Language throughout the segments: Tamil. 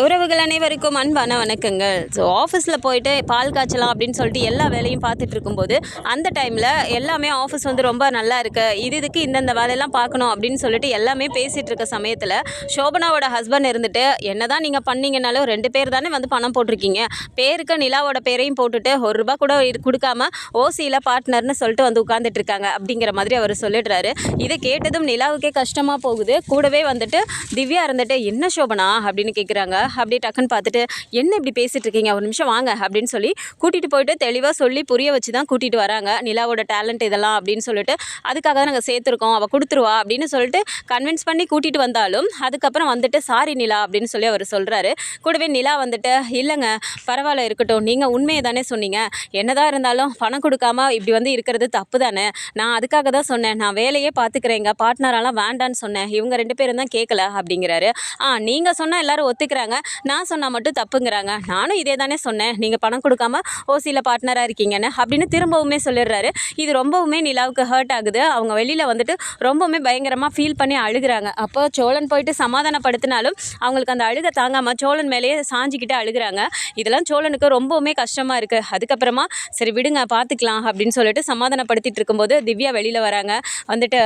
உறவுகள் அனைவருக்கும் அன்பான வணக்கங்கள். ஸோ ஆஃபீஸில் போயிட்டு பால் காய்ச்சலாம் அப்படின்னு சொல்லிட்டு எல்லா வேலையும் பார்த்துட்டு இருக்கும்போது அந்த டைமில் எல்லாமே ஆஃபீஸ் வந்து ரொம்ப நல்லா இருக்குது, இதுக்கு இந்தந்த வேலையெல்லாம் பார்க்கணும் அப்படின்னு சொல்லிட்டு எல்லாமே பேசிகிட்டு இருக்க சமயத்தில் சோபனாவோட ஹஸ்பண்ட் இருந்துட்டு, என்ன தான் நீங்கள் பண்ணீங்கனாலும் 2 பேர் தானே வந்து பணம் போட்டிருக்கீங்க, பேருக்கு நிலாவோட பேரையும் போட்டுட்டு ₹1 கூட கொடுக்காம ஓசியில் பார்ட்னர்னு சொல்லிட்டு வந்து உட்காந்துட்டு இருக்காங்க அப்படிங்கிற மாதிரி அவர் சொல்லிடுறாரு. இதை கேட்டதும் நிலாவுக்கே கஷ்டமாக போகுது. கூடவே வந்துட்டு திவ்யா இருந்துட்டு, என்ன சோபனா அப்படின்னு கேட்குறாங்க. அப்படியே டக்குன்னு பார்த்துட்டு, என்ன இப்படி பேசிகிட்டு இருக்கீங்க, ஒரு நிமிஷம் வாங்க அப்படின்னு சொல்லி கூட்டிகிட்டு போயிட்டு தெளிவாக சொல்லி புரிய வச்சு தான் கூட்டிகிட்டு வராங்க. நிலாவோட டேலண்ட் இதெல்லாம் அப்படின்னு சொல்லிட்டு, அதுக்காக தான் நாங்கள் சேர்த்துருக்கோம், அவள் கொடுத்துருவா அப்படின்னு சொல்லிட்டு கன்வின்ஸ் பண்ணி கூட்டிகிட்டு வந்தாலும் அதுக்கப்புறம் வந்துட்டு சாரி நிலா அப்படின்னு சொல்லி அவர் சொல்கிறாரு. கூடவே நிலா வந்துட்டு, இல்லைங்க பரவாயில்ல இருக்கட்டும், நீங்கள் உண்மையை தானே சொன்னீங்க, என்னதான் இருந்தாலும் பணம் கொடுக்காம இப்படி வந்து இருக்கிறது தப்பு தானே, நான் அதுக்காக தான் சொன்னேன், நான் வேலையே பார்த்துக்கிறேங்க, பார்ட்னரெல்லாம் வேண்டான்னு சொன்னேன், இவங்க 2 பேரும் தான் கேட்கல அப்படிங்கிறாரு. நீங்கள் சொன்னால் எல்லோரும் ஒத்துக்கிறாங்க, நான் சொன்னால் மட்டும் தப்புங்கிறாங்க, நானும் இதே தானே சொன்னேன், நீங்கள் பணம் கொடுக்காம ஓசியில் பார்ட்னராக இருக்கீங்கன்னு அப்படின்னு திரும்பவுமே சொல்லிடுறாரு. இது ரொம்பவுமே நிலாவுக்கு ஹர்ட் ஆகுது. அவங்க வெளியில் வந்துட்டு ரொம்பவுமே பயங்கரமாக ஃபீல் பண்ணி அழுகிறாங்க. அப்போ சோழன் போயிட்டு சமாதானப்படுத்தினாலும் அவங்களுக்கு அந்த அழுக தாங்காமல் சோழன் மேலேயே சாஞ்சிக்கிட்டு அழுகிறாங்க. இதெல்லாம் சோழனுக்கு ரொம்பவுமே கஷ்டமாக இருக்குது. அதுக்கப்புறமா சரி விடுங்க பார்த்துக்கலாம் அப்படின்னு சொல்லிட்டு சமாதானப்படுத்திட்டு இருக்கும்போது திவ்யா வெளியில் வராங்க. வந்துட்டு,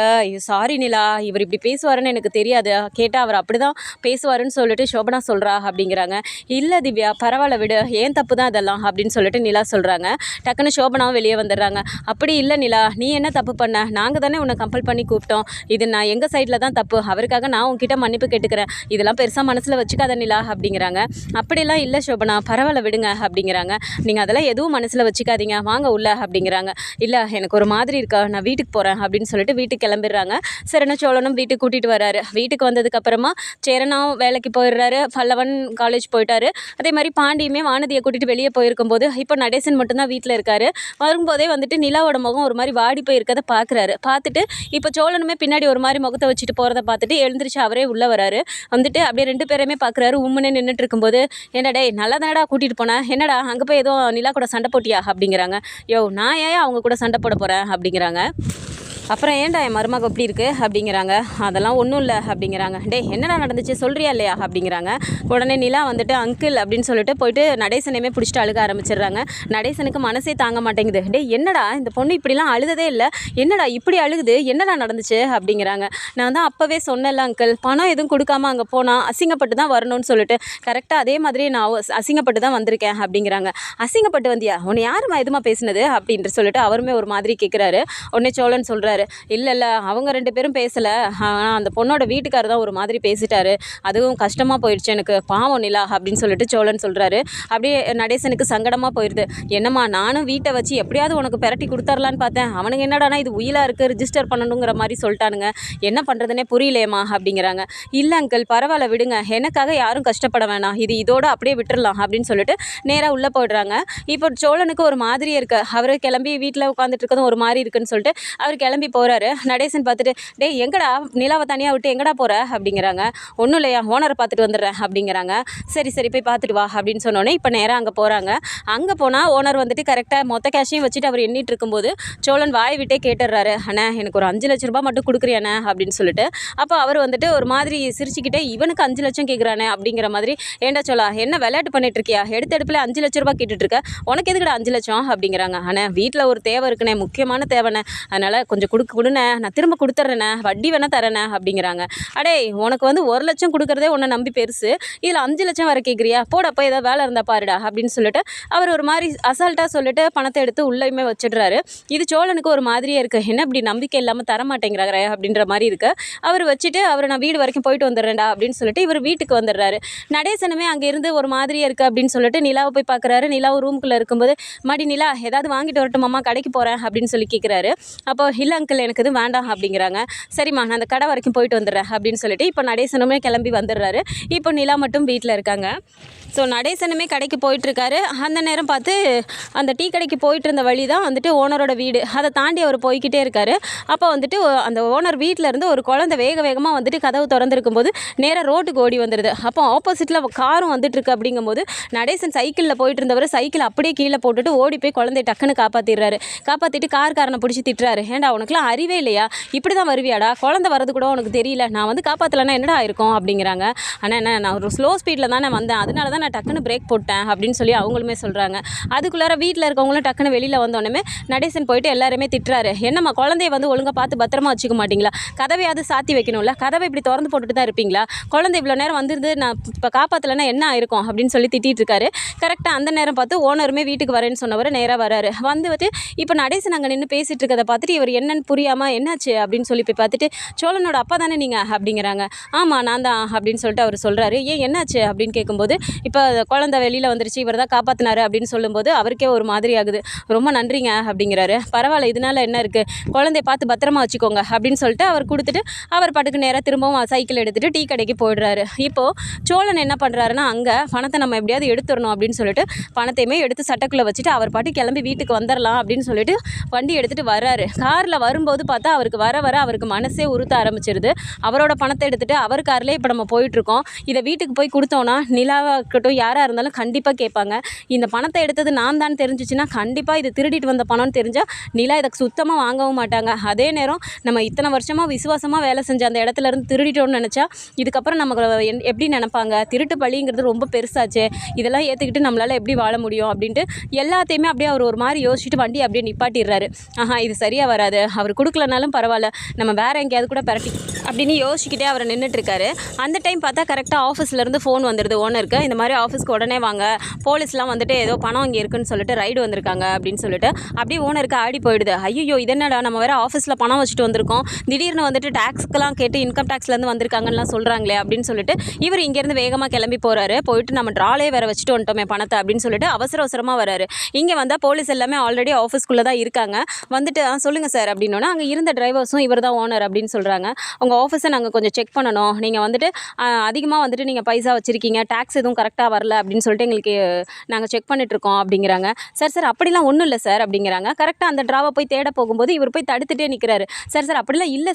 சாரி நிலா, இவர் இப்படி பேசுவாருன்னு எனக்கு தெரியாது, கேட்டால் அவர் அப்படி தான் பேசுவாருன்னு சொல்லிட்டு சோபனா சொல்கிறா அப்படிங்கிறாங்க. இல்லை திவ்யா பரவாயில்ல விடு, ஏன் தப்பு தான் அதெல்லாம் அப்படின்னு சொல்லிட்டு நிலா சொல்கிறாங்க. டக்குன்னு சோபனாவும் வெளியே வந்துடுறாங்க. அப்படி இல்லை நிலா, நீ என்ன தப்பு பண்ண, நாங்கள் தானே உன்னை கம்பல் பண்ணி கூப்பிட்டோம், இது நான் எங்கள் சைடில் தான் தப்பு, அவருக்காக நான் உங்ககிட்ட மன்னிப்பு கேட்டுக்கிறேன், இதெல்லாம் பெருசாக மனசில் வச்சுக்காத நிலா அப்படிங்கிறாங்க. அப்படிலாம் இல்லை சோபனா, பரவாயில்ல விடுங்க அப்படிங்கிறாங்க. நீங்கள் அதெல்லாம் எதுவும் மனசில் வச்சுக்காதீங்க, வாங்க உள்ள அப்படிங்கிறாங்க. இல்லை எனக்கு ஒரு மாதிரி இருக்கா, நான் வீட்டுக்கு போகிறேன் அப்படின்னு சொல்லிட்டு வீட்டுக்கு கிளம்பிடுறாங்க. சரின்னு சோழனும் வீட்டுக்கு கூட்டிகிட்டு வராரு. வீட்டுக்கு வந்ததுக்கப்புறமா சேரனும் வேலைக்கு போயிடுறாரு, பல்லவன் காலேஜ் போயிட்டாரு. அதே மாதிரி பாண்டியுமே வானதியை கூட்டிகிட்டு வெளியே போயிருக்கும்போது இப்போ நடேசன் மட்டும்தான் வீட்டில் இருக்காரு. வரும்போதே வந்துட்டு நிலாவோட முகம் ஒரு மாதிரி வாடி போய் இருக்கிறத பார்க்குறாரு. பார்த்துட்டு இப்போ சோழனுமே பின்னாடி ஒரு மாதிரி முகத்தை வச்சுட்டு போகிறத பார்த்துட்டு எழுந்திரிச்சு அவரே உள்ளே வராரு. வந்துட்டு அப்படியே 2 பேருமே பார்க்குறாரு. உம்முன்னே நின்றுட்டு இருக்கும்போது, என்னடா நல்லா தானடா கூட்டிகிட்டு போனேன், என்னடா அங்கே போய் ஏதோ நிலா கூட சண்டை போட்டியா அப்படிங்கிறாங்க. யோ நான் ஏன் அவங்க கூட சண்டை போட போகிறேன் அப்படிங்கிறாங்க. அப்புறம் ஏன்டா என் மருமக இப்படி இருக்குது அப்படிங்கிறாங்க. அதெல்லாம் ஒன்றும் இல்லை அப்படிங்கிறாங்க. டே என்னடா நடந்துச்சு சொல்கிறியா இல்லையா அப்படிங்கிறாங்க. உடனே நிலா வந்துட்டு அங்கிள் அப்படின்னு சொல்லிட்டு போயிட்டு நடேசனையுமே பிடிச்சிட்டு அழுக ஆரம்பிச்சிடுறாங்க. நடேசனுக்கு மனசே தாங்க மாட்டேங்குது. டே என்னடா இந்த பொண்ணு இப்படிலாம் அழுததே இல்லை, என்னடா இப்படி அழுகுது, என்னடா நடந்துச்சு அப்படிங்கிறாங்க. நான் தான் அப்போவே சொன்னேன்ல அங்கிள், பணம் எதுவும் கொடுக்காம அங்கே போனால் அசிங்கப்பட்டு தான் வரணும்னு சொல்லிட்டு, கரெக்டாக அதே மாதிரி நான் அசிங்கப்பட்டு தான் வந்திருக்கேன் அப்படிங்கிறாங்க. அசிங்கப்பட்டு வந்தியா, உன்னை யாருமா எதுமா பேசுனது அப்படின்ட்டு சொல்லிட்டு அவருமே ஒரு மாதிரி கேட்குறாரு. உடனே சோழன் சொல்கிறாரு, இல்லை அவங்க 2 பேரும் பேசலை, ஆனால் அந்த பொண்ணோட வீட்டுக்காரர் தான் ஒரு மாதிரி பேசிட்டாரு, அதுவும் கஷ்டமாக போயிடுச்சு எனக்கு, பாவம் நிலா அப்படின்னு சொல்லிட்டு சோழன் சொல்கிறாரு. அப்படியே நடேசனுக்கு சங்கடமாக போயிடுது. என்னம்மா நானும் வீட்டை வச்சு எப்படியாவது உனக்கு பெரட்டி கொடுத்துர்லான்னு பார்த்தேன், அவனுங்க என்னடானா இது உயிலாக இருக்குது ரிஜிஸ்டர் பண்ணணுங்கிற மாதிரி சொல்லிட்டானுங்க, என்ன பண்ணுறதுனே புரியலையம்மா அப்படிங்கிறாங்க. இல்லை அங்கிள் பரவாயில்ல விடுங்க, எனக்காக யாரும் கஷ்டப்பட வேணாம், இது இதோட அப்படியே விட்டுறலாம் அப்படின்னு சொல்லிட்டு நேராக உள்ளே போயிடுறாங்க. இப்போ சோழனுக்கு ஒரு மாதிரியே இருக்குது. அவர் கிளம்பி வீட்டில் உட்காந்துட்டு இருக்கதும் ஒரு மாதிரி இருக்குன்னு சொல்லிட்டு அவர் கிளம்பி போகிறாரு. நடேசன் பார்த்துட்டு, டே எங்கடா நிலாவை தனியாக விட்டு எங்கடா போகிற அப்படிங்கிறாங்க. ஒன்றும் இல்லையா, ஓனரை பார்த்துட்டு வந்துடுறேன் அப்படிங்கிறாங்க. சரி போய் பார்த்துட்டு வா அப்படின்னு சொன்னோன்னே இப்போ நேராக அங்கே போகிறாங்க. அங்கே போனால் ஓனர் வந்துட்டு கரெக்டாக மொத்த கேஷையும் வச்சுட்டு அவர் எண்ணிட்டு இருக்கும்போது சோழன் வாய் விட்டே கேட்டுடுறாரு, அண்ணா எனக்கு ஒரு 5 லட்ச ரூபாய் மட்டும் கொடுக்குறியாண்ணே அப்படின்னு சொல்லிட்டு. அப்போ அவர் வந்துட்டு ஒரு மாதிரி சிரிச்சுக்கிட்டே, இவனுக்கு 5 லட்சம் கேட்குறானே அப்படிங்கிற மாதிரி, ஏண்டா சோழா என்ன விளையாட்டு பண்ணிட்டு இருக்கியா, எடுப்பில் 5 லட்ச ரூபாய் கேட்டுட்ருக்க, உனக்கு எதுக்கடா 5 லட்சம் அப்படிங்கிறாங்க. அண்ணா வீட்டில் ஒரு தேவை இருக்குண்ணே, முக்கியமான தேவைண்ணே, அதனால் கொஞ்சம் கொடுண்ணே, நான் திரும்ப கொடுத்துட்றேண்ணே, வட்டி வேணா தரேண்ணே அப்படிங்கிறாங்க. அடே உனக்கு வந்து 1 லட்சம் கொடுக்குறதே உன்னை நம்பி பெருசு, இதில் 5 லட்சம் வர கேட்குறியா, போடப்போ ஏதாவது வேலை இருந்தால் பாருடா அப்படின்னு சொல்லிட்டு அவர் ஒரு மாதிரி அசால்ட்டாக சொல்லிட்டு பணத்தை எடுத்து உள்ளேயுமே வச்சிடுறாரு. இது சோழனுக்கு ஒரு மாதிரியே இருக்குது, என்ன இப்படி நம்பிக்கை இல்லாமல் தர மாட்டேங்கிறாரு அப்படின்ற மாதிரி இருக்குது. அவர் வச்சுட்டு அவர் நான் வீடு வரைக்கும் போயிட்டு வந்துடுறேன்டா அப்படின்னு சொல்லிட்டு இவர் வீட்டுக்கு வந்துடுறாரு. நடேசனுமே அங்கே இருந்து ஒரு மாதிரியே இருக்குது அப்படின்னு சொல்லிட்டு நிலாவை போய் பார்க்குறாரு. நிலாவும் ரூமுக்குள்ளே இருக்கும்போது, மடி நிலா ஏதாவது வாங்கிட்டு வரட்டுமாம்மா, கடைக்கு போகிறேன் அப்படின்னு சொல்லி கேட்குறாரு. அப்போ இல்லை அங்கிள் எனக்கு எதுவும் வேண்டாம் அப்படிங்கிறாங்க. சரிம்மா நான் அந்த கடை வரைக்கும் போயிட்டு வந்துடுறேன் அப்படின்னு சொல்லிட்டு இப்போ நடேசனுமே கிளம்பி வந்துடுறாரு. இப்போ நிலா மட்டும் வீட்டில் இருக்காங்க. ஸோ நடேசனுமே கடைக்கு போயிட்டுருக்காரு. அந்த நேரம் பார்த்து அந்த டீ கடைக்கு போயிட்டு இருந்த வழி தான் வந்துட்டு ஓனரோட வீடு, அதை தாண்டி அவர் போய்கிட்டே இருக்காரு. அப்போ வந்துட்டு அந்த ஓனர் வீட்டில் இருந்து ஒரு குழந்தை வேகமாக வந்துட்டு கதவு திறந்துருக்கும் போது நேராக ரோட்டுக்கு ஓடி வந்துடுது. அப்போ ஆப்போசிட்டில் காரும் வந்துட்டுருக்கு. அப்படிங்கும்போது நடேசன் சைக்கிளில் போயிட்டு இருந்தவர் சைக்கிள் அப்படியே கீழே போட்டுட்டு ஓடி போய் குழந்தைய டக்குன்னு காப்பாற்றிடுறாரு. காப்பாற்றிட்டு கார்காரனை பிடிச்சி திட்டுறாரு, ஏன்டா உனக்கு உனக்குலாம் அறிவே இல்லையா? இப்படி தான் வருவியாடா? குழந்தை வரது கூட உனக்கு தெரியல. நான் வந்து காப்பாற்றலைன்னா என்னடா ஆயிருக்கும் அப்படிங்கிறாங்க. ஆனால் என்ன, நான் ஒரு ஸ்லோ ஸ்பீடில் தானே வந்தேன், அதனால தான் நான் டக்குன்னு பிரேக் போட்டேன் அப்படின்னு சொல்லி அவங்களுமே சொல்கிறாங்க. அதுக்குள்ளார வீட்டில் இருக்கவங்களும் டக்குன்னு வெளியில் வந்தோடனே நடேசன் போயிட்டு எல்லாருமே திட்டுறாரு. என்னம்மா குழந்தைய வந்து ஒழுங்காக பார்த்து பத்திரமா வச்சுக்க மாட்டிங்களா? கதவையாவது சாத்தி வைக்கணும்ல, கதவை இப்படி திறந்து போட்டுட்டு தான் இருப்பீங்களா? குழந்தை இவ்வளோ நேரம் வந்துருந்து நான் இப்போ காப்பாற்றலைன்னா என்ன ஆயிருக்கும் அப்படின்னு சொல்லி திட்டிகிட்டு இருக்காரு. கரெக்டாக அந்த நேரம் பார்த்து ஓனருமே வீட்டுக்கு வரேன்னு சொன்னவர் நேராக வராரு. வந்துட்டு இப்போ நடேசன் அங்கே நின்று பேசிகிட்டு இருக்கதை பார்த்துட்டு இவர் என்னன்னு புரியாமல் என்னாச்சு அப்படின்னு சொல்லி போய் பார்த்துட்டு, சோழனோட அப்பா தானே நீங்கள் அப்படிங்கிறாங்க. ஆமாம் நான் தான் அப்படின்னு சொல்லிட்டு அவர் சொல்கிறாரு. ஏன் என்னாச்சு அப்படின்னு கேட்கும்போது, இப்போ குழந்தை வெளியில் வந்துருச்சு, இவர் தான் காப்பாற்றினாரு அப்படின்னு சொல்லும்போது அவருக்கே ஒரு மாதிரி ஆகுது. ரொம்ப நன்றிங்க அப்படிங்கிறாரு. பரவாயில்ல, இதனால என்ன இருக்குது, குழந்தைய பார்த்து பத்திரமா வச்சுக்கோங்க அப்படின்னு சொல்லிட்டு அவர் கொடுத்துட்டு அவர் பாட்டுக்கு நேராக திரும்பவும் சைக்கிள் எடுத்துகிட்டு டீ கடைக்கு போயிடுறாரு. இப்போது சோழன் என்ன பண்ணுறாருன்னா, அங்கே பணத்தை நம்ம எப்படியாவது எடுத்துடணும் அப்படின்னு சொல்லிட்டு பணத்தையுமே எடுத்து சட்டைக்குள்ளே வச்சுட்டு அவர் பாட்டு கிளம்பி வீட்டுக்கு வந்துடலாம் அப்படின்னு சொல்லிட்டு வண்டி எடுத்துகிட்டு வர்றாரு. காரில் வரும்போது பார்த்தா அவருக்கு வர வர அவருக்கு மனசே உறுத்த ஆரம்பிச்சிருது. அவரோட பணத்தை எடுத்துகிட்டு அவர் கார்லேயே இப்போ நம்ம போயிட்டுருக்கோம். இதை வீட்டுக்கு போய் கொடுத்தோன்னா நிலாவாக இருக்கட்டும் யாராக இருந்தாலும் கண்டிப்பாக கேட்பாங்க. இந்த பணத்தை எடுத்தது நான் தான் தெரிஞ்சிச்சுன்னா கண்டிப்பாக இது திருடிட்டு வந்த பணம்னு தெரிஞ்சால் நிலா இதை சுத்தமாக வாங்கவும் மாட்டாங்க. அதே நேரம் நம்ம இத்தனை வருஷமாக விசுவாசமாக வேலை செஞ்ச அந்த இடத்துல இருந்து திருடிட்டோம்னு நினச்சா இதுக்கப்புறம் நமக்கு எப்படி நினைப்பாங்க? திருட்டு பழிங்கிறது ரொம்ப பெருசாச்சே, இதெல்லாம் ஏற்றுக்கிட்டு நம்மளால் எப்படி வாழ முடியும் அப்படின்ட்டு எல்லாத்தையுமே அப்படியே அவர் ஒரு மாதிரி யோசிச்சுட்டு வண்டி அப்படியே நிப்பாட்டிடுறாரு. இது சரியாக வராது, அவர் கொடுக்கலனாலும் பரவாயில்ல, நம்ம வேறு எங்கேயாவது கூட பரட்டி அப்படின்னு யோசிச்சுக்கிட்டே அவர் நின்றுட்டுருக்காரு. அந்த டைம் பார்த்தா கரெக்டாக ஆஃபீஸ்லேருந்து ஃபோன் வந்துடுது ஓனருக்கு. இந்த மாதிரி ஆஃபீஸ்க்கு உடனே வாங்க, போலீஸ்லாம் வந்துட்டு ஏதோ பணம் இங்கே இருக்குன்னு சொல்லிட்டு ரைடு வந்திருக்காங்க அப்படின்னு சொல்லிட்டு அப்படியே ஓனருக்கு ஆடி போயிடுது. ஐயோ இதென்னடா, நம்ம வேறு ஆஃபீஸில் பணம் வச்சுட்டு வந்திருக்கோம், திடீர்னு வந்துட்டு டேக்ஸ்க்கெலாம் கேட்டு இன்கம் டேக்ஸ்லேருந்து வந்திருக்காங்கலாம் சொல்கிறாங்களே அப்படின்னு சொல்லிட்டு இவர் இங்கேருந்து வேகமாக கிளம்பி போகிறாரு. போயிட்டு நம்ம ட்ராலே வேறு வச்சுட்டு வந்துட்டோமே பணத்தை அப்படின்னு சொல்லிட்டு அவசர அவசரமாக வராரு. இங்கே வந்தால் போலீஸ் எல்லாமே ஆல்ரெடி ஆஃபீஸ்க்குள்ளே தான் இருக்காங்க. வந்துட்டு சொல்லுங்கள் சார் அப்படின்னோன்னா அங்கே இருந்த டிரைவர்ஸும் இவர் தான் ஓனர் அப்படின்னு சொல்கிறாங்க. உங்கள் ஆஃபீஸை நாங்கள் கொஞ்சம் செக் பண்ணணும், நீங்கள் வந்துட்டு அதிகமாக வந்துட்டு நீங்கள் பைசா வச்சுருக்கீங்க, டேக்ஸ் எதுவும் கரெக்டாக வரல அப்படின்னு சொல்லிட்டு எங்களுக்கு நாங்கள் செக் பண்ணிட்டுருக்கோம் அப்படிங்கிறாங்க. சார் அப்படிலாம் ஒன்றும் இல்லை சார் அப்படிங்கிறாங்க. கரெக்டாக அந்த ட்ராவை போய் தேட போகும்போது இவர் போய் தடுத்துட்டே நிற்கிறாரு. சார் அப்படிலாம் இல்லை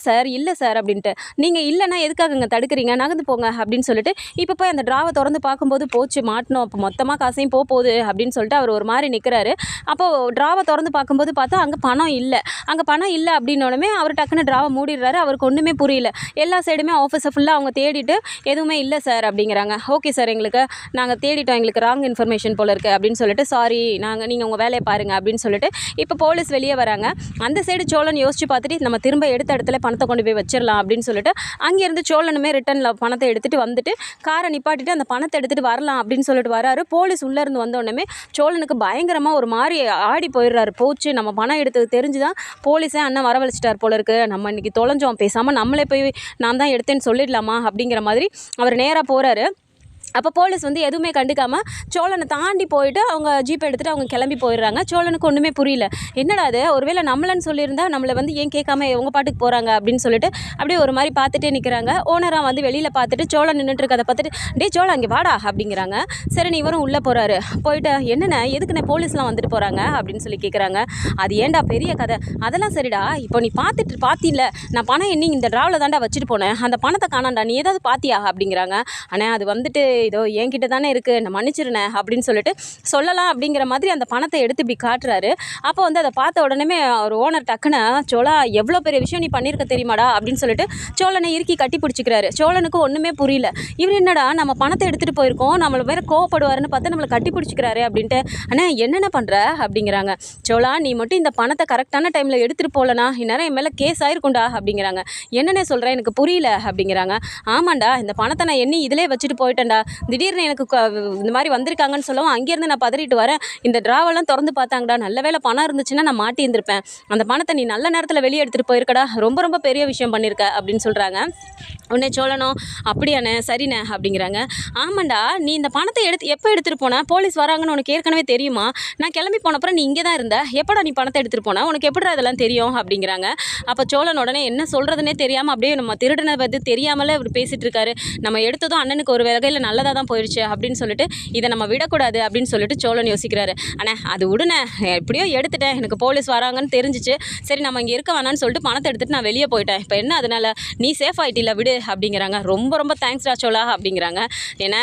சார் அப்படின்ட்டு. நீங்கள் இல்லைன்னா எதுக்காக இங்கே தடுக்கிறீங்க, நகர்ந்து போங்க அப்படின்னு சொல்லிட்டு இப்போ போய் அந்த ட்ராவை திறந்து பார்க்கும்போது போச்சு மாட்டணும், அப்போ மொத்தமாக காசையும் போகுது அப்படின்னு சொல்லிட்டு அவர் ஒரு மாதிரி நிற்கிறாரு. அப்போது ட்ராவை திறந்து பார்க்கும்போது பார்த்தா அங்கே பணம் இல்லை. அப்படின்னோடனே அவர் டக்குன்னு ட்ராவை மூடிடுறாரு. அவருக்கு ஒன்றுமே புரியல. எல்லா சைடுமே ஆஃபீஸை ஃபுல்லாக அவங்க தேடிட்டு எதுவுமே இல்லை சார் அப்படிங்கிறாங்க. ஓகே சார், நாங்கள் தேடிட்டோம், எங்களுக்கு ராங் இன்ஃபர்மேஷன் போல இருக்குது அப்படின்னு சொல்லிட்டு சாரி, நீங்கள் உங்கள் வேலையை பாருங்கள் அப்படின்னு சொல்லிட்டு இப்போ போலீஸ் வெளியே வராங்க. அந்த சைடு சோழன் யோசிச்சு பார்த்துட்டு நம்ம திரும்ப எடுத்த இடத்துல பணத்தை கொண்டு போய் வச்சிடலாம் அப்படின்னு சொல்லிட்டு அங்கேருந்து சோழனுமே ரிட்டனில் பணத்தை எடுத்துகிட்டு வந்துட்டு காரை நிப்பாட்டிட்டு அந்த பணத்தை எடுத்துகிட்டு வரலாம் அப்படின்னு சொல்லிட்டு வராரு. போலீஸ் உள்ளேருந்து வந்தோடனே சோழனுக்கு பயங்கரமாக ஒரு மாதிரி ஆடி போயிடுறாரு. போச்சு, நம்ம பணம் எடுத்தது தெரிஞ்சுதான் போலீஸே அண்ணன் வரவழைச்சிட்டார் போல இருக்குது, நம்ம இன்றைக்கி தொலைஞ்சோம், பேசாமல் நம்மளே போய் நான் தான் எடுத்தேன்னு சொல்லிடலாமா அப்படிங்கிற மாதிரி அவர் நேராக போகிறாரு. அப்போ போலீஸ் வந்து எதுவுமே கண்டுக்காமல் சோழனை தாண்டி போயிட்டு அவங்க ஜீப் எடுத்துகிட்டு அவங்க கிளம்பி போயிடுறாங்க. சோழனுக்கு ஒன்றுமே புரியல. என்னடா அது, ஒருவேளை நம்மளன்னு சொல்லியிருந்தா நம்மளை வந்து ஏன் கேட்காம உங்கள் பாட்டுக்கு போகிறாங்க அப்படின்னு சொல்லிட்டு அப்படியே ஒரு மாதிரி பார்த்துட்டே நிற்கிறாங்க. ஓனராக வந்து வெளியில் பார்த்துட்டு சோழன் நின்றுட்டு இருக்கதை பார்த்துட்டு டே சோழன் அங்கே வாடா அப்படிங்கிறாங்க. சரி இவரும் உள்ளே போகிறாரு. போயிட்டு என்னென்ன எதுக்குண்ணே போலீஸ்லாம் வந்துட்டு போகிறாங்க அப்படின்னு சொல்லி கேட்குறாங்க. அது ஏன்டா பெரிய கதை, அதெல்லாம் சரிடா, இப்போ நீ பார்த்தில நான் பணம் எண்ணி இந்த ட்ராவில் தாண்டா வச்சுட்டு போனேன், அந்த பணத்தை காணாண்டா, நீ ஏதாவது பார்த்தியா அப்படிங்கிறாங்க. ஆனால் அது வந்துட்டு இதோ என்கிட்ட தானே இருக்குது, நான் மன்னிச்சிருனேன் அப்படின்னு சொல்லிட்டு சொல்லலாம் அப்படிங்கிற மாதிரி அந்த பணத்தை எடுத்து இப்படி காட்டுறாரு. அப்போ வந்து அதை பார்த்த உடனே ஒரு ஓனர் டக்குன்னு சோழா எவ்வளோ பெரிய விஷயம் நீ பண்ணியிருக்க தெரியுமாடா அப்படின்னு சொல்லிட்டு சோழனை இறுக்கி கட்டி பிடிச்சிக்கிறாரு. சோழனுக்கு ஒன்றுமே புரியல. இவர் என்னடா நம்ம பணத்தை எடுத்துகிட்டு போயிருக்கோம், நம்மளை வேறு கோவப்படுவாருன்னு பார்த்தா நம்மளை கட்டி பிடிச்சிக்கிறாரு அப்படின்ட்டு. ஆனால் என்னென்ன பண்ணுற அப்படிங்கிறாங்க. சோழா நீ மட்டும் இந்த பணத்தை கரெக்டான டைமில் எடுத்துகிட்டு போகலனா இந்நேரம் என் மேலே கேஸ் ஆயிருக்கும்டா அப்படிங்கிறாங்க. என்னென்ன சொல்கிறேன் எனக்கு புரியல அப்படிங்கிறாங்க. ஆமாண்டா, இந்த பணத்தை நான் எண்ணி இதிலே வச்சுட்டு போயிட்டேன்டா, திடீர்னு எனக்கு இந்த மாதிரி வந்திருக்காங்கன்னு சொல்லவும் அங்கேருந்து நான் பதறிட்டு வரேன். இந்த ட்ராவெல்லாம் திறந்து பார்த்தாங்கடா, நல்ல வேலை பணம் இருந்துச்சுன்னா நான் மாட்டி இருந்திருப்பேன், அந்த பணத்தை நீ நல்ல நேரத்தில் வெளியே எடுத்துகிட்டு போயிருக்கடா, ரொம்ப ரொம்ப பெரிய விஷயம் பண்ணியிருக்க அப்படின்னு சொல்கிறாங்க. உடனே சோழனும் அப்படியாண்ணே சரிண்ணே அப்படிங்கிறாங்க. ஆமாண்டா, நீ இந்த பணத்தை எப்போ எடுத்துகிட்டு போன, போலீஸ் வராங்கன்னு உனக்கு ஏற்கனவே தெரியுமா, நான் கிளம்பி போனப்புறம் நீ இங்கே தான் இருந்த, எப்படா நீ பணத்தை எடுத்துகிட்டு போன, உனக்கு எப்படா இதெல்லாம் தெரியும் அப்படிங்கிறாங்க. அப்போ சோழன் உடனே என்ன சொல்கிறதுனே தெரியாமல் அப்படியே நம்ம திருடனை பற்றி தெரியாமலே அவர் பேசிகிட்டு இருக்காரு. நம்ம எடுத்ததும் அண்ணனுக்கு ஒரு வகையில் நல்லதாக தான் போயிடுச்சு அப்படின்னு சொல்லிட்டு இதை நம்ம விடக்கூடாது அப்படின்னு சொல்லிட்டு சோழன் யோசிக்கிறாரு. அண்ணே அது விடுனே, எப்படியோ எடுத்துட்டேன், எனக்கு போலீஸ் வராங்கன்னு தெரிஞ்சிச்சு, சரி நம்ம இங்கே இருக்க வேணான்னு சொல்லிட்டு பணத்தை எடுத்துகிட்டு நான் வெளியே போயிட்டேன், இப்போ என்ன அதனால் நீ சேஃப் ஆகிட்டில்ல விடு அப்படிங்கிறாங்க. ரொம்ப ரொம்ப தேங்க்ஸ்டா சோழா அப்படிங்கிறாங்க. ஏன்னா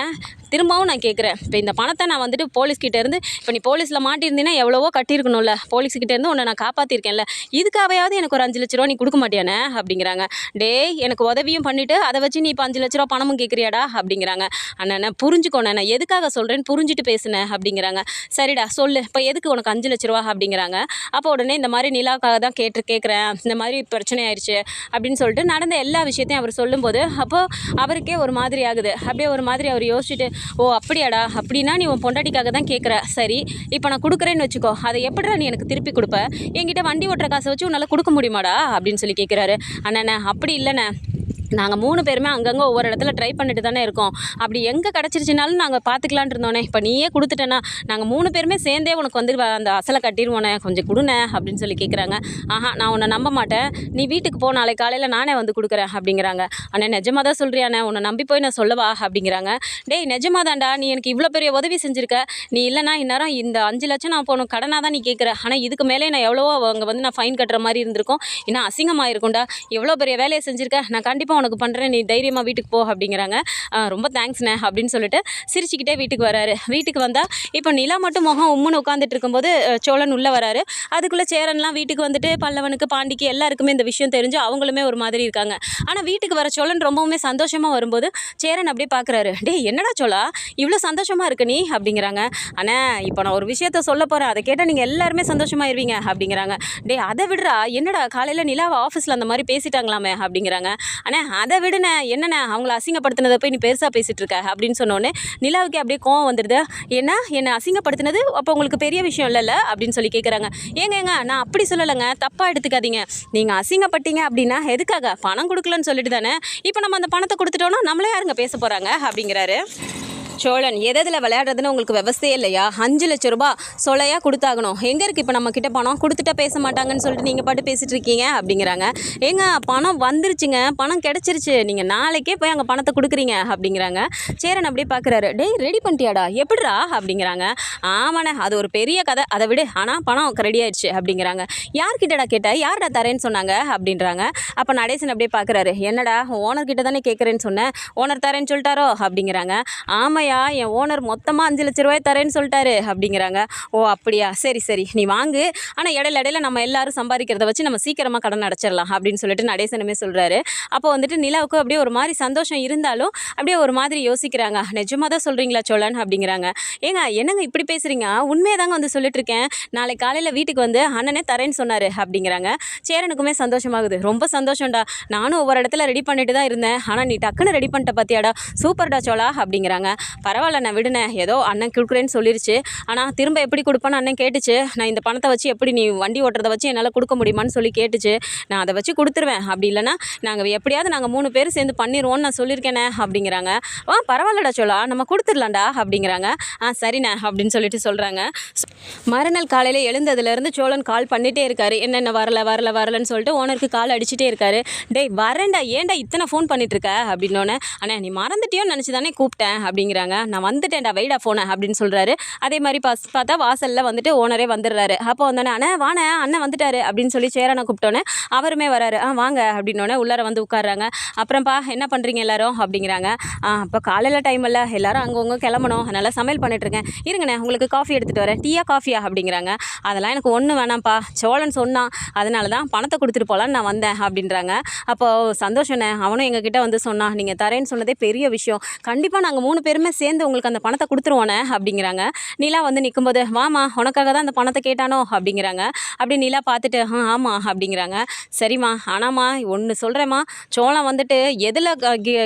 திரும்பவும் நான் கேட்குறேன், இப்போ இந்த பணத்தை நான் வந்துட்டு போலீஸ்கிட்ட இருந்து இப்போ நீ போலீஸில் மாட்டியிருந்தீங்கன்னா எவ்வளவோ கட்டியிருக்கணும்ல, போலீஸ்கிட்ட இருந்து உன்னை நான் காப்பாற்றிருக்கேன்ல, இதுக்காகவாவது எனக்கு ஒரு 5 லட்ச ரூபா நீ கொடுக்க மாட்டியானே அப்படிங்கிறாங்க. டேய் எனக்கு உதவியும் பண்ணிவிட்டு அதை வச்சு நீ இப்போ 5 லட்ச ரூபா பணமும் கேட்குறியாடா அப்படிங்கிறாங்க. அண்ணா புரிஞ்சுக்கோண்ணே, நான் எதுக்காக சொல்கிறேன்னு புரிஞ்சுட்டு பேசுனேன் அப்படிங்கிறாங்க. சரிடா சொல்லு, இப்போ எதுக்கு உனக்கு 5 லட்ச ரூபா அப்படிங்கிறாங்க. அப்போ உடனே இந்த மாதிரி நிலாக்காக தான் கேட்குறேன், இந்த மாதிரி பிரச்சனை ஆயிடுச்சு அப்படின்னு சொல்லிட்டு நடந்த எல்லா விஷயத்தையும் அவர் சொல்லும்போது அப்போது அவருக்கே ஒரு மாதிரி ஆகுது. அப்படியே ஒரு மாதிரி அவர் யோசிச்சுட்டு, ஓ அப்படியாடா, அப்படின்னா நீ உன் பொண்டாட்டிக்காக தான் கேட்குற, சரி இப்போ நான் கொடுக்குறேன்னு வச்சுக்கோ, அதை எப்படிடா நீ எனக்கு திருப்பி கொடுப்ப, என்கிட்ட வண்டி ஓட்டுற காசை வச்சு உன்னால் கொடுக்க முடியுமாடா அப்படின்னு சொல்லி கேட்குறாரு. அண்ணண்ணே அப்படி இல்லைண்ணே, நாங்கள் 3 பேருமே அங்கங்கே ஒவ்வொரு இடத்துல ட்ரை பண்ணிட்டு தானே இருக்கோம், அப்படி எங்கே கிடச்சிருச்சுனாலும் நாங்கள் பார்த்துக்கலான் இருந்தோன்னே, இப்போ நீயே கொடுத்துட்டேன்னா நாங்கள் 3 பேருமே சேர்ந்தே உனக்கு வந்து அந்த அசலை கட்டிடுவோண்ணே, கொஞ்சம் கொடுண்ணே அப்படின்னு சொல்லி கேட்குறாங்க. ஆஹா நான் உன்னை நம்ப மாட்டேன், நீ வீட்டுக்கு போ, நாளைக்கு காலையில் நானே வந்து கொடுக்குறேன் அப்படிங்கிறாங்க. அண்ணே நிஜமாக தான் சொல்கிறியாண்ணே, உன்னை நம்பி போய் நான் சொல்லவா அப்படிங்கிறாங்க. டேய் நிஜமாக தான்டா, நீ எனக்கு இவ்வளோ பெரிய உதவி செஞ்சுருக்க, நீ இல்லைனா இந்நேரம் இந்த 5 லட்சம் நான் போகணும் கடனாக தான் நீ கேட்குற, ஆனால் இதுக்கு மேலே நான் எவ்வளவோ அங்கே வந்து நான் ஃபைன் கட்டுற மாதிரி இருந்திருக்கும், இன்னும் அசிங்கமாக இருக்கும்டா, எவ்வளோ பெரிய வேலையை செஞ்சுருக்க, நான் கண்டிப்பாக உனக்கு பண்ணுறேன், நீ தைரியமாக வீட்டுக்கு போ அப்படிங்கிறாங்க. ரொம்ப தேங்க்ஸ்ண்ணே அப்படின்னு சொல்லிட்டு சிரிச்சுக்கிட்டே வீட்டுக்கு வராரு. வீட்டுக்கு வந்தால் இப்போ நிலா மட்டும் முகம் உம்முன்னு உட்காந்துட்டு இருக்கும்போது சோழன் உள்ளே வராரு. அதுக்குள்ளே சேரன்லாம் வீட்டுக்கு வந்துட்டு பல்லவனுக்கு பாண்டிக்கு எல்லாருக்குமே இந்த விஷயம் தெரிஞ்சு அவங்களுமே ஒரு மாதிரி இருக்காங்க. ஆனால் வீட்டுக்கு வர சோழன் ரொம்பவுமே சந்தோஷமாக வரும்போது சேரன் அப்படியே பார்க்குறாரு. டேய் என்னடா சோழா இவ்வளோ சந்தோஷமாக இருக்கு நீ அப்படிங்கிறாங்க. அண்ணா இப்போ நான் ஒரு விஷயத்த சொல்ல போகிறேன், அதை கேட்டால் நீங்கள் எல்லாருமே சந்தோஷமாயிருவீங்க அப்படிங்கிறாங்க. டே அதை விடுறா, என்னடா காலையில் நிலாவை ஆஃபீஸில் அந்த மாதிரி பேசிட்டாங்களாமே அப்படிங்கிறாங்க. அண்ணா அதை விடுண்ணே, என்னண்ணே அவங்கள அசிங்கப்படுத்தினதை போய் நீ பெருசாக பேசிகிட்டு இருக்க அப்படின்னு சொன்னோன்னே நிலாவுக்கு அப்படியே கோவம் வந்துடுது. ஏன்னா என்னை அசிங்கப்படுத்தினது அப்போ உங்களுக்கு பெரிய விஷயம் இல்லைல்ல அப்படின்னு சொல்லி கேட்குறாங்க. ஏங்க நான் அப்படி சொல்லலைங்க, தப்பாக எடுத்துக்காதீங்க, நீங்கள் அசிங்கப்பட்டீங்க அப்படின்னா எதுக்காக, பணம் கொடுக்கலன்னு சொல்லிட்டு தானே, இப்போ நம்ம அந்த பணத்தை கொடுத்துட்டோன்னா நம்மளே யாருங்க பேச போகிறாங்க அப்படிங்கிறாரு. சோழன் எதில் விளையாடுறதுன்னு உங்களுக்கு விவசாயே இல்லையா, 5 லட்ச ரூபா சொலையாக கொடுத்தாகணும், எங்கே இருக்குது இப்போ நம்ம கிட்ட பணம், கொடுத்துட்டா பேச மாட்டாங்கன்னு சொல்லிட்டு நீங்கள் பாட்டு பேசிகிட்டு இருக்கீங்க அப்படிங்கிறாங்க. ஏங்க பணம் வந்துருச்சுங்க, பணம் கிடச்சிருச்சு, நீங்கள் நாளைக்கே போய் அங்கே பணத்தை கொடுக்குறீங்க அப்படிங்கிறாங்க. சேரன் அப்படியே பார்க்குறாரு. டேய் ரெடி பண்ணிட்டியாடா, எப்படிடா அப்படிங்கிறாங்க. ஆமாண்ணே அது ஒரு பெரிய கதை, அதை விடு, ஆனால் பணம் ரெடி ஆயிடுச்சு அப்படிங்கிறாங்க. யார்கிட்டடா கேட்ட, யார்டா தரேன்னு சொன்னாங்க அப்படின்றாங்க. அப்போ நடேசன் அப்படியே பார்க்குறாரு. என்னடா ஓனர்கிட்ட தானே கேட்குறேன்னு சொன்னேன், ஓனர் தரேன்னு சொல்லிட்டாரோ அப்படிங்கிறாங்க. ஆமாம் என் ஓனர் மொத்தமாக 5 லட்ச ரூபாய் தரேன்னு சொல்லிட்டாரு அப்படிங்கிறாங்க. ஓ அப்படியா, சரி சரி நீ வாங்கு, ஆனால் இடையில நம்ம எல்லாரும் சம்பாதிக்கிறத வச்சு நம்ம சீக்கிரமாக கடன் அடைச்சிடலாம் அப்படின்னு சொல்லிட்டு நடேசனுமே சொல்கிறாரு. அப்போ வந்துட்டு நிலாவுக்கு அப்படியே ஒரு மாதிரி சந்தோஷம் இருந்தாலும் அப்படியே ஒரு மாதிரி யோசிக்கிறாங்க. நிஜமாக தான் சொல்கிறீங்களா சோழன் அப்படிங்கிறாங்க. ஏங்க என்னங்க இப்படி பேசுகிறீங்க, உண்மையை தாங்க வந்து சொல்லிட்டு இருக்கேன், நாளைக்கு காலையில் வீட்டுக்கு வந்து அண்ணனே தரேன்னு சொன்னார் அப்படிங்கிறாங்க. சேரனுக்குமே சந்தோஷமாகுது. ரொம்ப சந்தோஷம்டா, நானும் ஒவ்வொரு இடத்துல ரெடி பண்ணிட்டு தான் இருந்தேன், ஆனால் நீ டக்குன்னு ரெடி பண்ணிட்ட பார்த்தியாடா, சூப்பர்டா சோழா அப்படிங்கிறாங்க. பரவாயில்ல நான் விடுனேன், ஏதோ அண்ணன் கொடுக்குறேன்னு சொல்லிருச்சு, ஆனால் திரும்ப எப்படி கொடுப்பேன்னு அண்ணன் கேட்டுச்சு, நான் இந்த பணத்தை வச்சு எப்படி நீ வண்டி ஓட்டுறதை வச்சு என்னால் கொடுக்க முடியுமான்னு சொல்லி கேட்டுச்சு, நான் அதை வச்சு கொடுத்துருவேன், அப்படி இல்லைனா நாங்கள் எப்படியாவது நாங்கள் 3 பேர் சேர்ந்து பண்ணிடுவோன்னு நான் சொல்லியிருக்கேனே அப்படிங்கிறாங்க. பரவாயில்லடா சோழா நம்ம கொடுத்துடலாம்டா அப்படிங்கிறாங்க. சரிண்ணே அப்படின்னு சொல்லிட்டு சொல்கிறாங்க. மறுநாள் காலையில் எழுந்ததுலேருந்து சோழன் கால் பண்ணிகிட்டே இருக்காரு. என்னென்ன வரலன்னு சொல்லிட்டு ஓனருக்கு கால் அடிச்சுட்டே இருக்காரு. டேய் வரேன்டா, ஏன்டா இத்தனை ஃபோன் பண்ணிட்டுருக்க அப்படின்னோடனே, அண்ணே நீ மறந்துட்டியோன்னு நினச்சி தானே கூப்பிட்டேன் அப்படிங்கிறாங்க. நான் வந்துட்டேன்டா வைடா ஃபோனை அப்படின்னு சொல்கிறாரு. அதே மாதிரி பார்த்தா வாசலில் வந்துட்டு ஓனரே வந்துடுறாரு. அப்போ வந்தோடனே அண்ணே வாண்ணே அண்ணன் வந்துட்டாரு அப்படின்னு சொல்லி சேரனை கூப்பிட்டோன்னே அவருமே வராரு. வாங்க அப்படின்னோடனே உள்ளார வந்து உட்காடுறாங்க. அப்புறம்ப்பா என்ன பண்ணுறீங்க எல்லாரும் அப்படிங்கிறாங்க. அப்போ காலையில் டைம் இல்லை, எல்லாரும் அங்கவங்க கிளம்பணும், அதனால் சமையல் பண்ணிட்டுருக்கேன், இருங்கண்ணே உங்களுக்கு காஃபி எடுத்துகிட்டு வரேன், டீயா காஃபியா அப்படிங்கிறாங்க. அதெல்லாம் எனக்கு ஒன்றும் வேணாம்ப்பா, சோழன் சொன்னான் அதனால தான் பணத்தை கொடுத்துட்டு போகலான்னு நான் வந்தேன் அப்படின்றாங்க. அப்போது சந்தோஷண்ணே, அவனும் எங்ககிட்ட வந்து சொன்னான், நீங்கள் தரேன்னு சொன்னதே பெரிய விஷயம், கண்டிப்பாக நாங்கள் 3 பேருமே சேர்ந்து உங்களுக்கு அந்த பணத்தை கொடுத்துருவோனே அப்படிங்கிறாங்க. நிலா வந்து நிற்கும்போது வாமா உனக்காக தான் அந்த பணத்தை கேட்டானோ அப்படிங்கிறாங்க. அப்படி நிலா பார்த்துட்டு ஆமாம் அப்படிங்கிறாங்க. சரிம்மா, ஆனாம்மா ஒன்று சொல்கிறேம்மா, சோழன் வந்துட்டு எதில்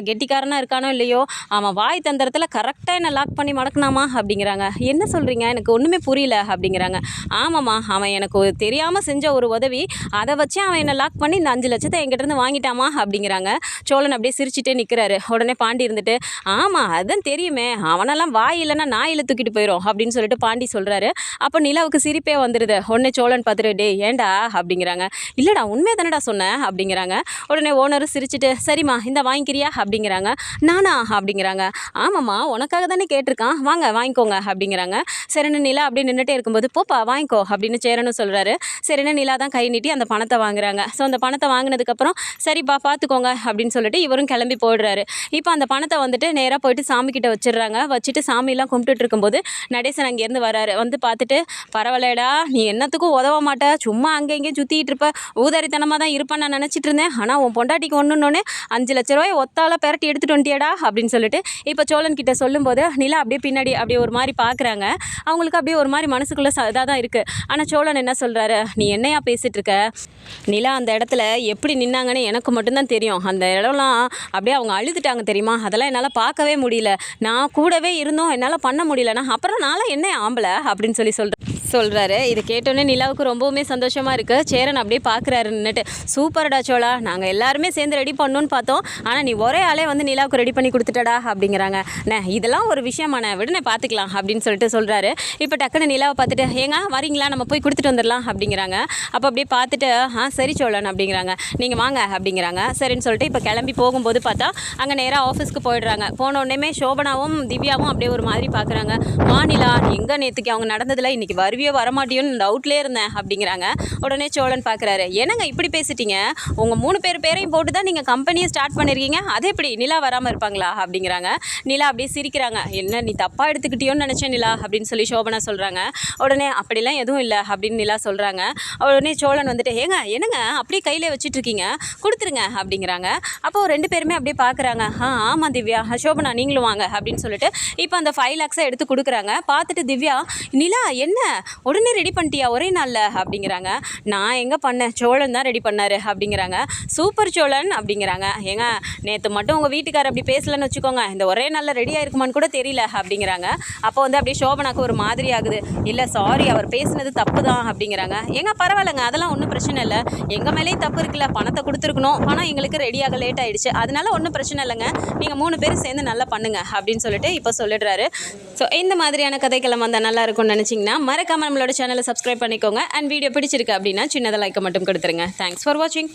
கெட்டிக்காரனாக இருக்கானோ இல்லையோ அவன் வாய் தந்திரத்தில் கரெக்டாக என்னை லாக் பண்ணி மடக்குனாமா அப்படிங்கிறாங்க. என்ன சொல்கிறீங்க, எனக்கு ஒன்றுமே புரியல அப்படிங்கிறாங்க. ஆமாம்மா, அவன் எனக்கு தெரியாமல் செஞ்ச ஒரு உதவி, அதை வச்சு அவன் என்னை லாக் பண்ணி இந்த 5 லட்சத்தை என்கிட்டருந்து வாங்கிட்டாமா அப்படிங்கிறாங்க. சோழன் அப்படியே சிரிச்சுட்டே நிற்கிறாரு. உடனே பாண்டி இருந்துட்டு ஆமாம் அதுதான் தெரியுமே, அவனெல்லாம் வாய் இல்லைன்னா நாயில் தூக்கிட்டு போயிடும் அப்படின்னு சொல்லிட்டு பாண்டி சொல்கிறாரு. அப்போ நிலாவுக்கு சிரிப்பே வந்துடுது. உடனே சோழன் பார்த்துட்டு டே ஏண்டா அப்படிங்கிறாங்க. இல்லைடா உண்மையை தானடா சொன்னேன் அப்படிங்கிறாங்க. உடனே ஓனரும் சிரிச்சுட்டு சரிம்மா இந்த வாங்கிக்கிறியா அப்படிங்கிறாங்க. நானா அப்படிங்கிறாங்க. ஆமாம்மா உனக்காக தானே கேட்டிருக்கான், வாங்க வாங்கிக்கோங்க அப்படிங்கிறாங்க. சரின்னு நிலா அப்படி நின்றுட்டே இருக்கும்போது போப்பா வாங்கிக்கோ அப்படின்னு சேரனும் சொல்கிறாரு. சரின்னு நிலா தான் கை நீட்டி அந்த பணத்தை வாங்குறாங்க. ஸோ அந்த பணத்தை வாங்கினதுக்கப்புறம் சரிப்பா பார்த்துக்கோங்க அப்படின்னு சொல்லிட்டு இவரும் கிளம்பி போயிடுறாரு. இப்போ அந்த பணத்தை வந்துட்டு நேராக போயிட்டு சாமிக்கிட்ட வச்சு வச்சிடுறாங்க. வச்சுட்டு சாமிலாம் கும்பிட்டுட்டு இருக்கும்போது நடேசன் அங்கேருந்து வராரு. வந்து பார்த்துட்டு, பரவாயில்லடா நீ என்னத்துக்கும் உதவ மாட்ட, சும்மா அங்கே இங்கேயும் சுற்றிட்டு இருப்ப, ஊதாரித்தனமாக தான் இருப்பேன்னு நான் நினச்சிட்டு இருந்தேன். ஆனால் உன் பொண்டாட்டிக்கு ஒன்றுன்னொன்னே 5,00,000 ஒத்தால பெரட்டி எடுத்துட்டு வந்துட்டியடா அப்படின்னு சொல்லிட்டு இப்போ சோழன் கிட்ட சொல்லும்போது நிலா அப்படியே பின்னாடி அப்படியே ஒரு மாதிரி பார்க்குறாங்க. அவங்களுக்கு அப்படியே ஒரு மாதிரி மனசுக்குள்ளே இதாக தான் இருக்குது. ஆனால் சோழன் என்ன சொல்கிறாரு, நீ என்னையா பேசிகிட்டு இருக்க, நிலா அந்த இடத்துல எப்படி நின்னாங்கன்னு எனக்கு மட்டும்தான் தெரியும். அந்த இடம்லாம் அப்படியே அவங்க அழுதுட்டாங்க தெரியுமா, அதெல்லாம் என்னால் பார்க்கவே முடியல, நான் கூடவே இருந்தோம் என்னால் பண்ண முடியலண்ணா, அப்புறம் நான்லாம் என்ன ஆம்பளை அப்படின்னு சொல்கிறாரு. இதை கேட்டோன்னே நிலாவுக்கு ரொம்பவுமே சந்தோஷமாக இருக்குது. சேரன் அப்படியே பார்க்குறாரு நின்றுட்டு, சூப்பர்டா சோழா, நாங்கள் எல்லாருமே சேர்ந்து ரெடி பண்ணணும்னு பார்த்தோம், ஆனால் நீ ஒரே ஆளே வந்து நிலாவுக்கு ரெடி பண்ணி கொடுத்துட்டடா அப்படிங்கிறாங்க. இதெல்லாம் ஒரு விஷயமான விடுனே பார்த்துக்கலாம் அப்படின்னு சொல்கிறாரு. இப்போ டக்குன்னு நிலாவை பார்த்துட்டு, ஏங்க வரீங்களா, நம்ம போய் கொடுத்துட்டு வந்துடலாம் அப்படிங்கிறாங்க. அப்போ அப்படியே பார்த்துட்டு, சரி சோழன் அப்படிங்கிறாங்க. நீங்கள் வாங்க அப்படிங்கிறாங்க. சரின்னு சொல்லிட்டு இப்போ கிளம்பி போகும்போது பார்த்தா அங்கே நேராக ஆஃபீஸ்க்கு போயிடுறாங்க. போன உடனே சோபனாவும் திவ்யாவும் அப்படியே ஒரு மாதிரி பார்க்குறாங்க. நிலா எங்கே நேற்றுக்கு அவங்க நடந்ததில் இன்றைக்கி வரமாட்டியோன்னு டவுட்லேயே இருந்தேன் அப்படிங்கிறாங்க. உடனே சோழன் பார்க்குறாரு, என்னங்க இப்படி பேசிட்டீங்க, உங்கள் 3 பேரையும் போட்டு தான் நீங்கள் கம்பெனியை ஸ்டார்ட் பண்ணியிருக்கீங்க, அது எப்படி நிலா வராமல் இருப்பாங்களா அப்படிங்கிறாங்க. நிலா அப்படியே சிரிக்கிறாங்க. என்ன நீ தப்பாக எடுத்துக்கிட்டியோன்னு நினச்சேன் நிலா அப்படின்னு சொல்லி சோபனா சொல்கிறாங்க. உடனே அப்படிலாம் எதுவும் இல்லை அப்படின்னு நிலா சொல்கிறாங்க. உடனே சோழன் வந்துட்டு, என்னங்க அப்படியே கையிலே வச்சுட்ருக்கீங்க, கொடுத்துருங்க அப்படிங்கிறாங்க. அப்போது 2 பேருமே அப்படியே பார்க்குறாங்க. ஆமாம் திவ்யா, சோபனா நீங்களும் வாங்க அப்படின்னு சொல்லிட்டு இப்போ அந்த 5 lakhs எடுத்து கொடுக்குறாங்க. பார்த்துட்டு திவ்யா, நிலா என்ன உடனே ரெடி பண்ணிட்டியா ஒரே நாளில் அப்படிங்கிறாங்க. நான் எங்கே பண்ணேன், சோழன் தான் ரெடி பண்ணார் அப்படிங்கிறாங்க. சூப்பர் சோழன் அப்படிங்கிறாங்க. நேற்று மட்டும் உங்கள் வீட்டுக்காரர் அப்படி பேசலன்னு வச்சுக்கோங்க, இந்த ஒரே நாளில் ரெடி ஆயிருக்குமான்னு கூட தெரியல அப்படிங்கிறாங்க. அப்போ வந்து அப்படியே சோபனாக்கு ஒரு மாதிரி ஆகுது. இல்லை சாரி, அவர் பேசுனது தப்பு தான் அப்படிங்கிறாங்க. பரவாயில்லைங்க, அதெல்லாம் ஒன்றும் பிரச்சனை இல்லை, எங்கள் மேலேயும் தப்பு இருக்குல்ல, பணத்தை கொடுத்துருக்கணும், பணம் எங்களுக்கு ரெடியாக லேட் ஆகிடுச்சு, அதனால ஒன்றும் பிரச்சனை இல்லைங்க, நீங்கள் 3 பேரும் சேர்ந்து நல்லா பண்ணுங்க அப்படின்னு சொல்லிட்டு இப்போ சொல்லிடுறாரு. ஸோ இந்த மாதிரியான கதைக்களம் வந்தால் நல்லா இருக்கும்னு நினச்சிங்கன்னா மறக்காமல் நம்மளோட சேனலை சப்ஸ்கிரைப் பண்ணிக்கோங்க. அண்ட் வீடியோ பிடிச்சிருக்கு அப்படின்னா சின்னதாக லைக்கை மட்டும் கொடுத்துருங்க. தேங்க்ஸ் ஃபார் வாட்சிங்.